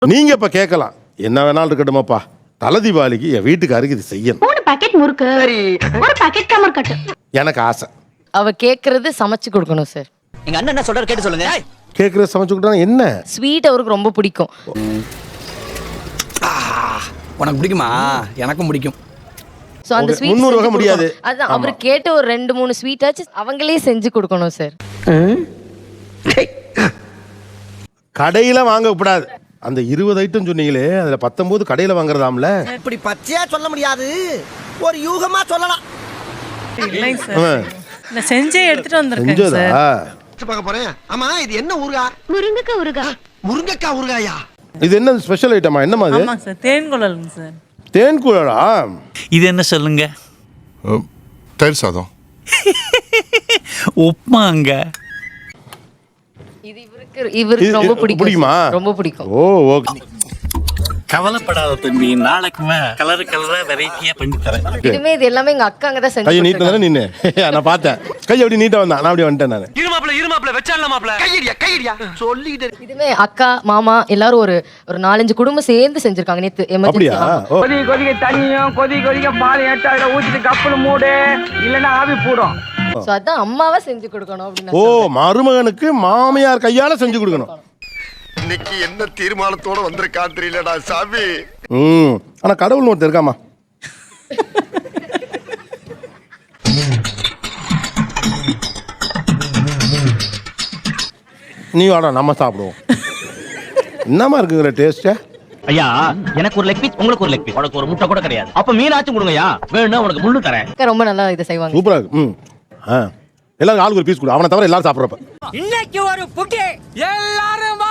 நீங்க இப்ப கேட்கலாம், என்ன வேணாலும் இருக்கட்டுமாப்பா, தலை தீபாவளிக்கு என் வீட்டுக்காருக்கு இது செய்யணும். 3 பாக்கெட் முறுக்கு, ஒரு பாக்கெட் கமர்கட்டு. எனக்கு ஆசை. அவ கேக்குறது சமைச்சு கொடுக்கணும் சார். எங்க அண்ணன் என்ன சொல்றாரு கேட்டு சொல்லுங்க. கேட்கறது சமைச்சு கொடுத்தா என்ன? ஸ்வீட் அவருக்கு ரொம்ப பிடிக்கும். உனக்கு பிடிக்குமா? எனக்கும் பிடிக்கும். சோ அந்த ஸ்வீட் 300 வகை முடியாது. அதான் அவர் கேட்ட ஒரு 2-3 ஸ்வீட் ஆச்சு அவங்களே செஞ்சு கொடுக்கணும் சார். கடையில வாங்க கூடாது. அந்த 20 ஐட்டம் சொன்னீங்களே, அதுல 19 கடையில வாங்குறதாம்ல. இப்படி பச்சையா சொல்ல முடியாது, ஒரு யூகமா சொல்லலாம். இல்லைங்க சார், நான் செஞ்சே எடுத்துட்டு வந்திருக்கேன் சார். பார்க்க போறேன். ஆமா, இது என்ன ஊறுகாய்? முருங்கக்காய் ஊறுகாய். முருங்கக்காய் ஊறுகாயா? இது என்ன ஸ்பெஷல் ஐட்டமா? என்னமா இது? ஆமாங்க சார், தேன்குழலுங்க சார். தேன் கூழா? இது என்ன சொல்லுங்க? தயிர் சாதம். உப்மாங்க. இது இவருக்கு ரொம்ப பிடிக்கும். பிடிக்குமா? ரொம்ப பிடிக்கும். ஓ ஓகே. கவலைப்படாத தம்பி, நாளைக்குமே கலர் கலரா வெரைட்டியா பண்ணி தரேன். இதுமே இது எல்லாமே எங்க அக்கா அங்க தான் செஞ்சு கையை நீட்ட தானே நின்னு? நான் பார்த்தேன். கை அப்படி நீட்ட வந்தான், நான் அப்படி வந்துட்டேன் நான். இருமாப்ல வெச்சாலமாப்ல. கையடியா சொல்லிட்டு. இதுமே அக்கா மாமா எல்லாரும் ஒரு 4-5 குடும்பம் சேர்ந்து செஞ்சிருக்காங்க நேத்து அப்படியா? எமர்ஜென்சி. ஓ. கொதிக்க தண்ணியும் கொதிக்க பால் ஏட்டா ஊத்திட்டு கப்பல் மூடு, இல்லன்னா ஆவி போடும். சோ அதான் அம்மாவா செஞ்சு கொடுக்கணும் அப்படின்னு. ஓ, மருமகனுக்கு மாமியார் கையால செஞ்சு கொடுக்கணும். இன்னைக்கு என்ன தீர்மானத்தோட வந்திருக்கா தெரியலடா சாமி. ஆனா கடவுள் ஒருத்தர் இருக்காமா. நீ வாடா, நம்ம சாப்பிடுவோம். என்னமா இருக்குங்கிற டேஸ்ட்? ஐயா, எனக்கு ஒரு லெக் பீஸ், உங்களுக்கு ஒரு லெக் பீஸ், உனக்கு ஒரு முட்டை கூட கிடையாது. அப்ப மீனாச்சும் கொடுங்கயா, வேணும்னா உனக்கு முள்ளு தரேன். அக்கா ரொம்ப நல்லா இதை செய்வாங்க. சூப்பரா இருக்கு. எல்லாரும் ஆளுக்கு ஒரு பீஸ் கொடு, அவனை தவிர எல்லாரும் சாப்பிட்றப்ப. இன்னைக்கு ஒரு புட்டி எல்லாரும்